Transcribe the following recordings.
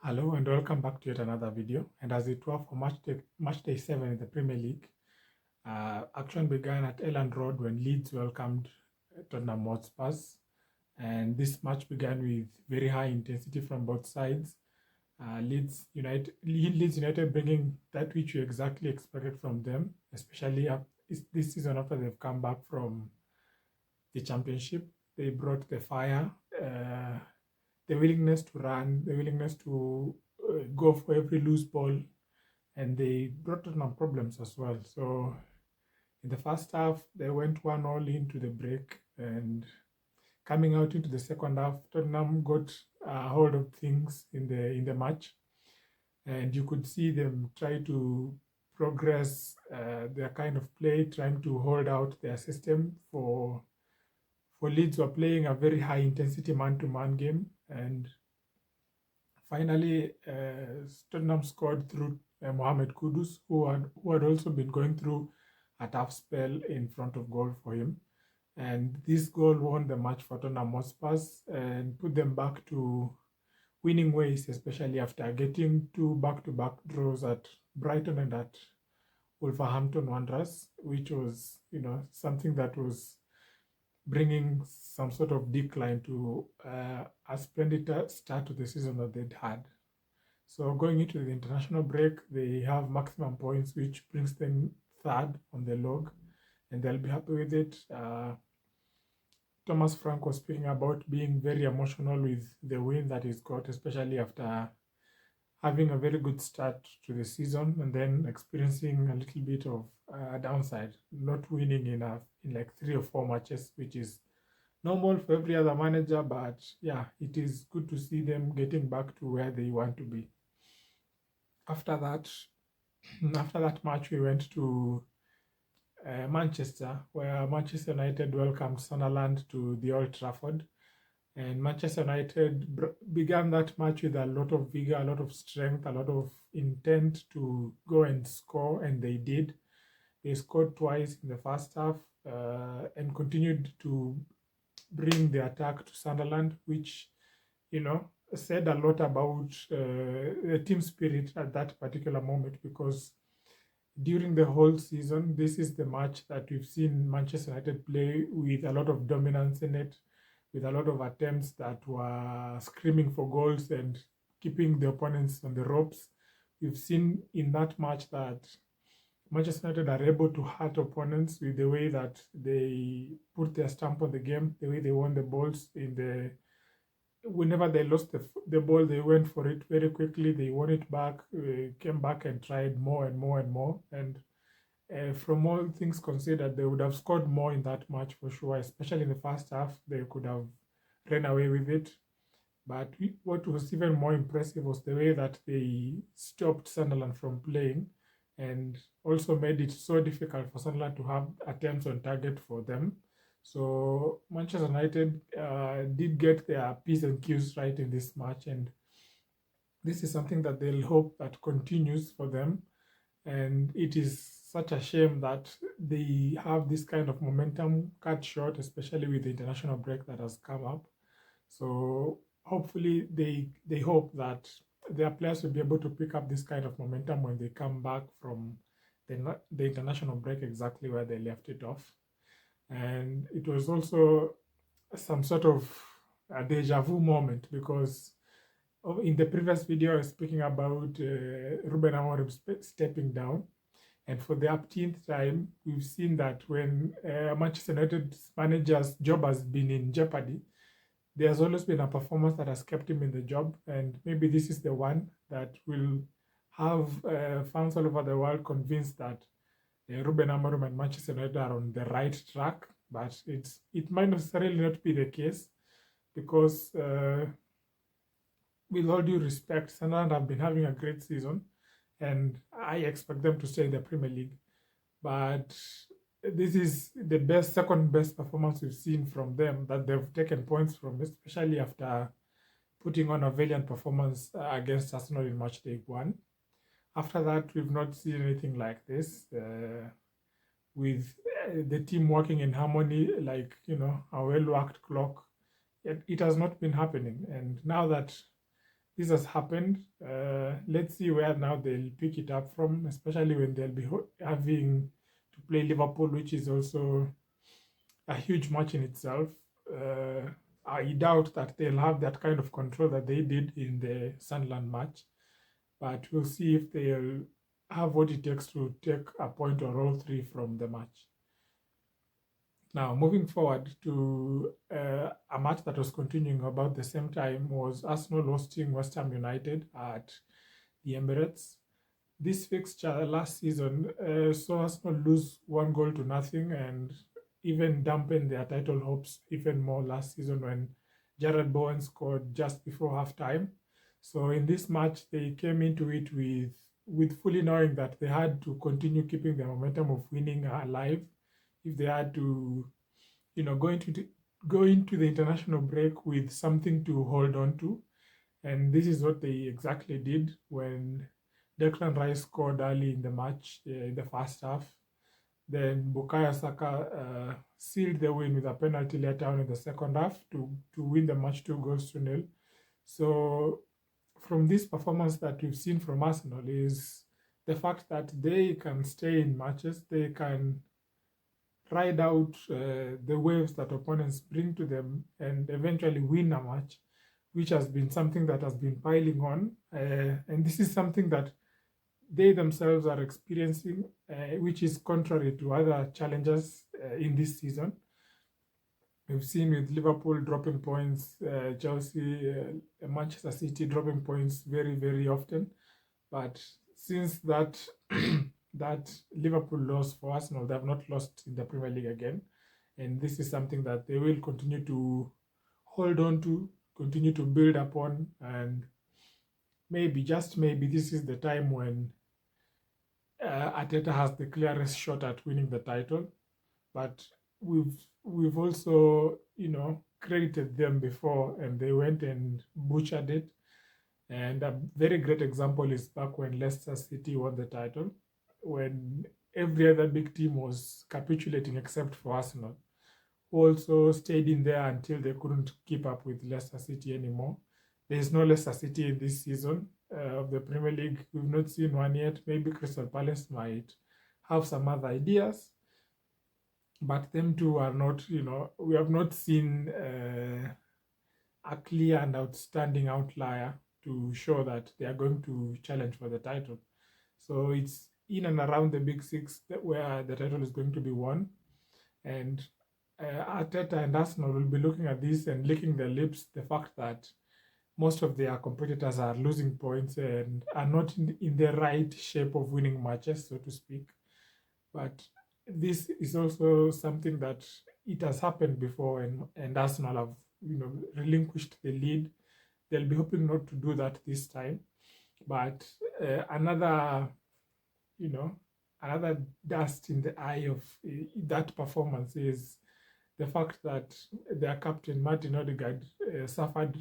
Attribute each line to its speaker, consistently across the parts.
Speaker 1: Hello and welcome back to yet another video. And as it were for match day 7 in the Premier League, action began at Elland Road when Leeds welcomed Tottenham Hotspurs. And this match began with very high intensity from both sides. Leeds United bringing that which you exactly expected from them, especially this season after they've come back from the Championship. They brought the fire. The willingness to run, the willingness to go for every loose ball, and they brought on problems as well. So in the first half, they went 1-1 into the break, and coming out into the second half, Tottenham got a hold of things in the match, and you could see them try to progress their kind of play, trying to hold out their system. For Leeds were playing a very high intensity man-to-man game, and finally, Tottenham scored through Mohamed Kudus, who had also been going through a tough spell in front of goal for him. And this goal won the match for Tottenham Hotspurs and put them back to winning ways, especially after getting two back-to-back draws at Brighton and at Wolverhampton Wanderers, which was, something that was bringing some sort of decline to a splendid start to the season that they'd had. So going into the international break, they have maximum points, which brings them third on the log, and they'll be happy with it. Thomas Frank was speaking about being very emotional with the win that he's got, especially after having a very good start to the season and then experiencing a little bit of a downside, not winning enough in like 3 or 4 matches, which is normal for every other manager. But yeah, it is good to see them getting back to where they want to be. After that match, we went to Manchester, where Manchester United welcomed Sunderland to the Old Trafford. And Manchester United began that match with a lot of vigor, a lot of strength, a lot of intent to go and score, and they did. They scored twice in the first half and continued to bring the attack to Sunderland, which, said a lot about the team spirit at that particular moment, because during the whole season, this is the match that we've seen Manchester United play with a lot of dominance in it, with a lot of attempts that were screaming for goals and keeping the opponents on the ropes. We've seen in that match that Manchester United are able to hurt opponents with the way that they put their stamp on the game, the way they won the balls whenever they lost the ball, they went for it very quickly. They won it back, came back and tried more and more and more. And from all things considered, they would have scored more in that match for sure, especially in the first half. They could have ran away with it. But what was even more impressive was the way that they stopped Sunderland from playing and also made it so difficult for Sunderland to have attempts on target for them. So Manchester United did get their P's and Q's right in this match, and this is something that they'll hope that continues for them. And it is such a shame that they have this kind of momentum cut short, especially with the international break that has come up. So hopefully they hope that their players will be able to pick up this kind of momentum when they come back from the international break, exactly where they left it off. And it was also some sort of a deja vu moment, because in the previous video I was speaking about Ruben Amorim stepping down, and for the 18th time we've seen that when Manchester United's manager's job has been in jeopardy, there's always been a performance that has kept him in the job, and maybe this is the one that will have fans all over the world convinced that Ruben Amorim and Manchester United are on the right track. But it might necessarily not be the case, because with all due respect, Sunderland have been having a great season, and I expect them to stay in the Premier League. But this is the second best performance we've seen from them that they've taken points from, especially after putting on a valiant performance against Arsenal in match day 1. After that, we've not seen anything like this, with the team working in harmony, like, a well-worked clock. It has not been happening. And now that this has happened. Let's see where now they'll pick it up from, especially when they'll be having to play Liverpool, which is also a huge match in itself. I doubt that they'll have that kind of control that they did in the Sunderland match, but we'll see if they'll have what it takes to take a point or all three from the match. Now, moving forward to a match that was continuing about the same time was Arsenal hosting West Ham United at the Emirates. This fixture last season saw Arsenal lose 1-0 and even dampen their title hopes even more last season when Jared Bowen scored just before halftime. So in this match, they came into it with fully knowing that they had to continue keeping the momentum of winning alive if they had to, go into the international break with something to hold on to. And this is what they exactly did when Declan Rice scored early in the match in the first half. Then Bukayo Saka sealed the win with a penalty later on in the second half to win the match 2-0. So from this performance that we've seen from Arsenal is the fact that they can stay in matches, they can ride out the waves that opponents bring to them and eventually win a match, which has been something that has been piling on. And this is something that they themselves are experiencing, which is contrary to other challenges in this season. We've seen with Liverpool dropping points, Chelsea, Manchester City dropping points very, very often. But since that that Liverpool loss for Arsenal, they have not lost in the Premier League again. And this is something that they will continue to hold on to, continue to build upon, and maybe, just maybe, this is the time when Arteta has the clearest shot at winning the title. But we've also, credited them before, and they went and butchered it. And a very great example is back when Leicester City won the title, when every other big team was capitulating except for Arsenal, who also stayed in there until they couldn't keep up with Leicester City anymore. There is no Leicester City in this season of the Premier League. We've not seen one yet. Maybe Crystal Palace might have some other ideas, but them two are not, we have not seen a clear and outstanding outlier to show that they are going to challenge for the title. So it's in and around the big six where the title is going to be won. And Arteta and Arsenal will be looking at this and licking their lips, the fact that most of their competitors are losing points and are not in the right shape of winning matches, so to speak. But this is also something that it has happened before, and Arsenal have, relinquished the lead. They'll be hoping not to do that this time. But another dust in the eye of that performance is the fact that their captain Martin Odegaard suffered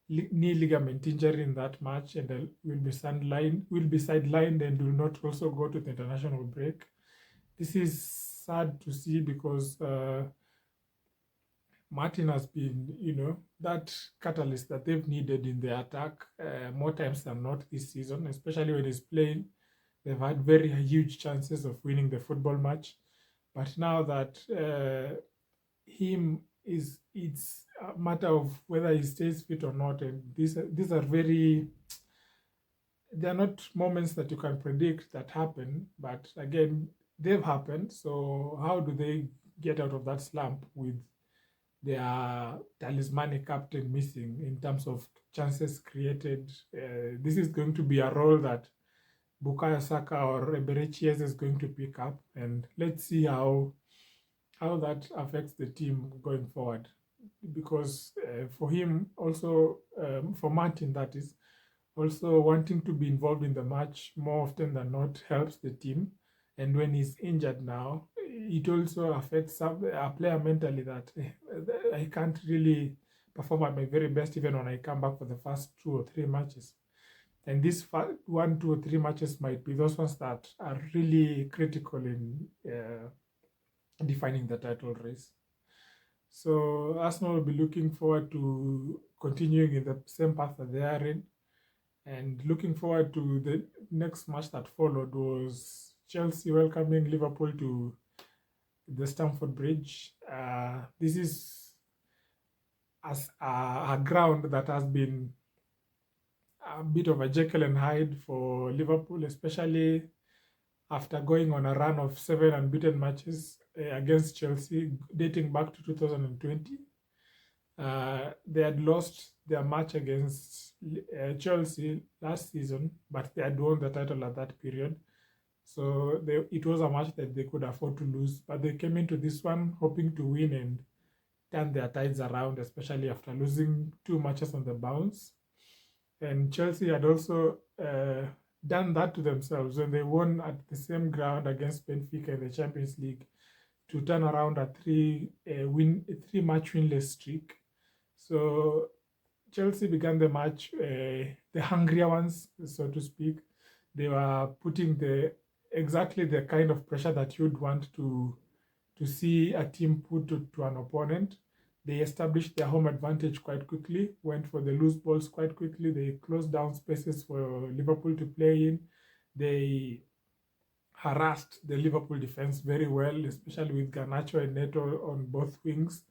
Speaker 1: knee ligament injury in that match, and will be sidelined and will not also go to the international break. This is sad to see because Martin has been, that catalyst that they've needed in the attack more times than not this season, especially when he's playing. They've had very huge chances of winning the football match. But now that it's a matter of whether he stays fit or not. And these are they're not moments that you can predict that happen. But again, they've happened. So how do they get out of that slump with their talismanic captain missing in terms of chances created? This is going to be a role that Bukayo Saka or Eberechi is going to pick up, and let's see how that affects the team going forward. Because for him also, for Martin, that is, also wanting to be involved in the match more often than not helps the team. And when he's injured now, it also affects a player mentally that I can't really perform at my very best even when I come back for the first 2 or 3 matches. And these 1, 2, or 3 matches might be those ones that are really critical in defining the title race. So Arsenal will be looking forward to continuing in the same path that they are in, and looking forward to the next match that followed was Chelsea welcoming Liverpool to the Stamford Bridge. This is as a ground that has been a bit of a Jekyll and Hyde for Liverpool, especially after going on a run of 7 unbeaten matches against Chelsea dating back to 2020. They had lost their match against Chelsea last season, but they had won the title at that period. So it was a match that they could afford to lose, but they came into this one hoping to win and turn their tides around, especially after losing 2 matches on the bounce. And Chelsea had also done that to themselves when they won at the same ground against Benfica in the Champions League to turn around a 3-match winless streak. So Chelsea began the match, the hungrier ones, so to speak. They were putting exactly the kind of pressure that you'd want to see a team put to an opponent. They established their home advantage quite quickly, went for the loose balls quite quickly. They closed down spaces for Liverpool to play in. They harassed the Liverpool defense very well, especially with Garnacho and Neto on both wings,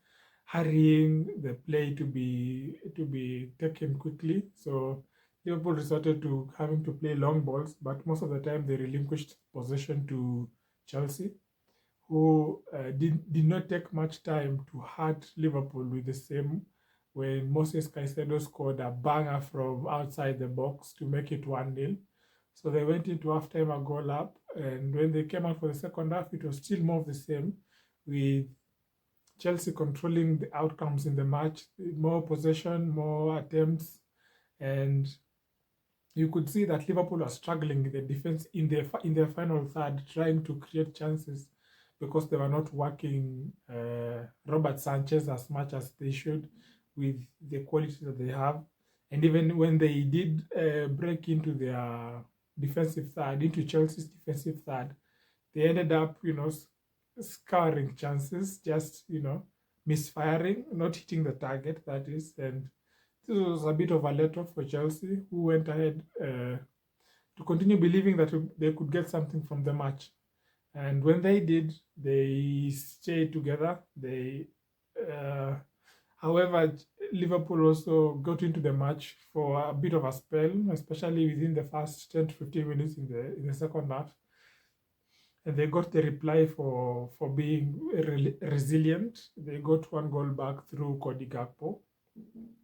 Speaker 1: hurrying the play to be taken quickly. So Liverpool resorted to having to play long balls, but most of the time they relinquished possession to Chelsea, who did not take much time to hurt Liverpool with the same when Moses Caicedo scored a banger from outside the box to make it 1-0. So they went into halftime a goal up, and when they came out for the second half, it was still more of the same, with Chelsea controlling the outcomes in the match, more possession, more attempts, and you could see that Liverpool are struggling in the defense in their final third, trying to create chances because they were not working Robert Sanchez as much as they should with the quality that they have. And even when they did break into their defensive third, into Chelsea's defensive third, they ended up, scouring chances, just, misfiring, not hitting the target, that is. And this was a bit of a let-off for Chelsea, who went ahead to continue believing that they could get something from the match. And when they did, they stayed together. However, Liverpool also got into the match for a bit of a spell, especially within the first 10 to 15 minutes in the second half. And they got the reply for being resilient. They got 1 goal back through Cody Gakpo.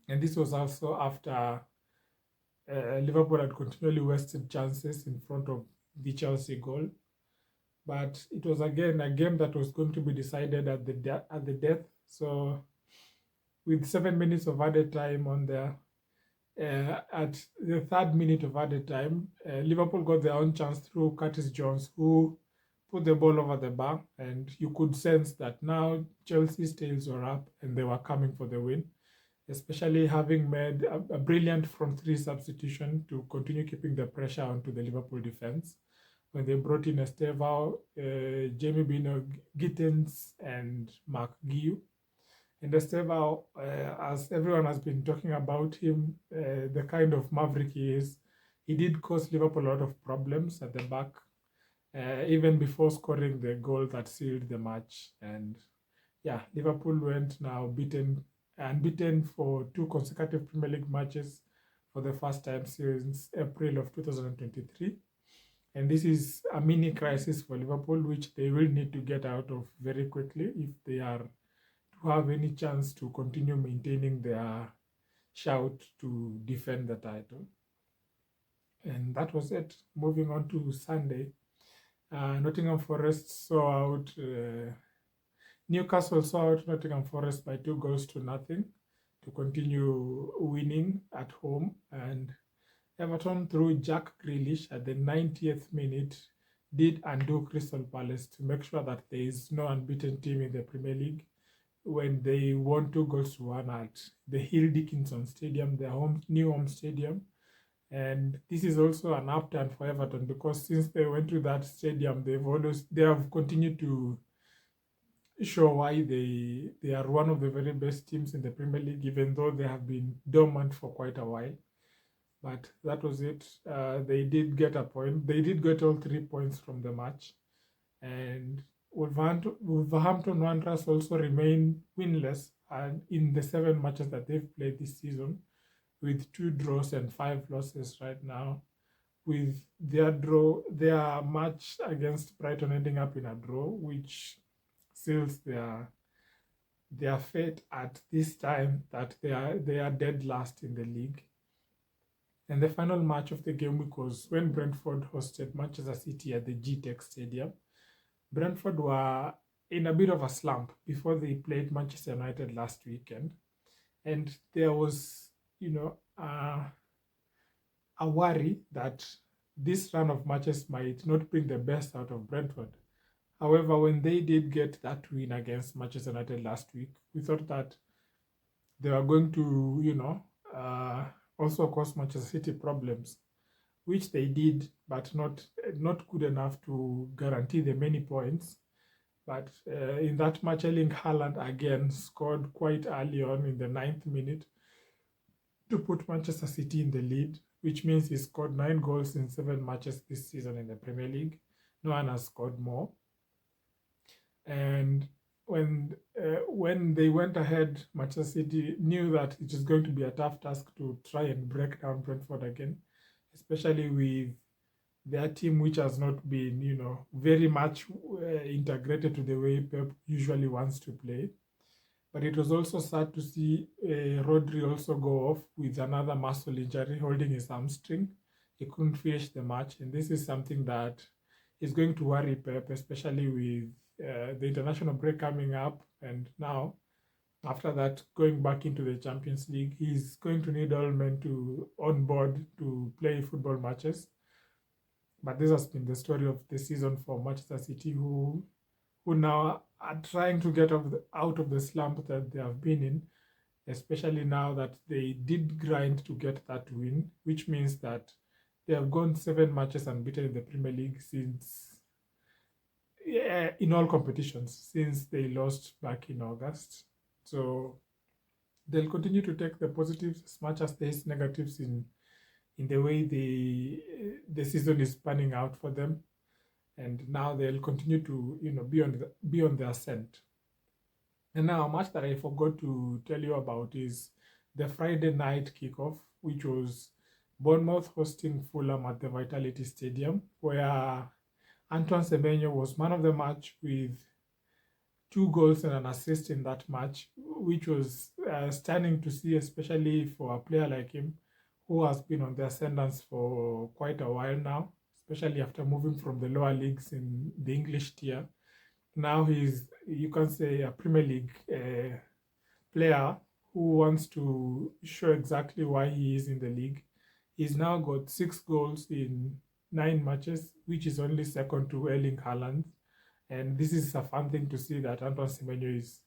Speaker 1: And this was also after Liverpool had continually wasted chances in front of the Chelsea goal. But it was again a game that was going to be decided at the death. So with 7 minutes of added time on there, at the 3rd minute of added time, Liverpool got their own chance through Curtis Jones, who put the ball over the bar, and you could sense that now Chelsea's tails were up and they were coming for the win, especially having made a brilliant front three substitution to continue keeping the pressure onto the Liverpool defense when they brought in Estevao, Jamie Bino Gittens, and Mark Guiu. And Estevao, as everyone has been talking about him, the kind of maverick he is, he did cause Liverpool a lot of problems at the back, even before scoring the goal that sealed the match. And yeah, Liverpool went now unbeaten for 2 consecutive Premier League matches for the first time since April of 2023. And this is a mini crisis for Liverpool, which they will need to get out of very quickly if they are to have any chance to continue maintaining their shout to defend the title. And that was it. Moving on to Sunday, Nottingham Forest saw out Newcastle saw out Nottingham Forest by 2-0 to continue winning at home. And Everton, through Jack Grealish at the 90th minute, did undo Crystal Palace to make sure that there is no unbeaten team in the Premier League when they won 2-1 at the Hill Dickinson Stadium, their new home stadium. And this is also an upturn for Everton, because since they went to that stadium, they have continued to show why they are one of the very best teams in the Premier League, even though they have been dormant for quite a while. But that was it. They did get a point. They did get all 3 points from the match. And Wolverhampton Wanderers also remain winless and in the 7 matches that they've played this season, with 2 draws and 5 losses right now, with their match against Brighton ending up in a draw, which seals their fate at this time, that they are dead last in the league. And the final match of the game week was when Brentford hosted Manchester City at the G-Tech Stadium. Brentford were in a bit of a slump before they played Manchester United last weekend. And there was, a worry that this run of matches might not bring the best out of Brentford. However, when they did get that win against Manchester United last week, we thought that they were going to, also cause Manchester City problems, which they did, but not good enough to guarantee them many points. But in that match, Erling Haaland again scored quite early on in the 9th minute to put Manchester City in the lead, which means he scored 9 goals in 7 matches this season in the Premier League. No one has scored more. And when they went ahead, Manchester City knew that it is going to be a tough task to try and break down Brentford again, especially with their team, which has not been, very much integrated to the way Pep usually wants to play. But it was also sad to see Rodri also go off with another muscle injury, holding his hamstring. He couldn't finish the match, and this is something that is going to worry Pep, especially with the international break coming up, and now after that going back into the Champions League, he's going to need all men to on board to play football matches. But this has been the story of the season for Manchester City, who now are trying to get out of the slump that they have been in, especially now that they did grind to get that win, which means that they have gone 7 matches unbeaten in the Premier League in all competitions since they lost back in August. So they'll continue to take the positives as much as there's negatives in the way the season is panning out for them. And now they'll continue to be on the ascent. And now a match that I forgot to tell you about is the Friday night kickoff, which was Bournemouth hosting Fulham at the Vitality Stadium, where Antoine Semenyo was man of the match with 2 goals and an assist in that match, which was stunning to see, especially for a player like him who has been on the ascendance for quite a while now, especially after moving from the lower leagues in the English tier. Now he's, you can say, a Premier League player who wants to show exactly why he is in the league. He's now got 6 goals in 9 matches, which is only second to Erling Haaland. And this is a fun thing to see, that Antoine Semenyo is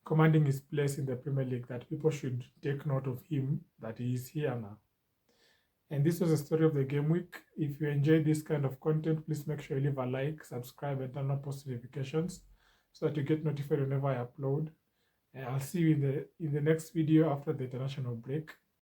Speaker 1: commanding his place in the Premier League, that people should take note of him, that he is here now. And this was the story of the game week. If you enjoy this kind of content, please make sure you leave a like, subscribe, and turn on post notifications so that you get notified whenever I upload. And I'll see you in the next video after the international break.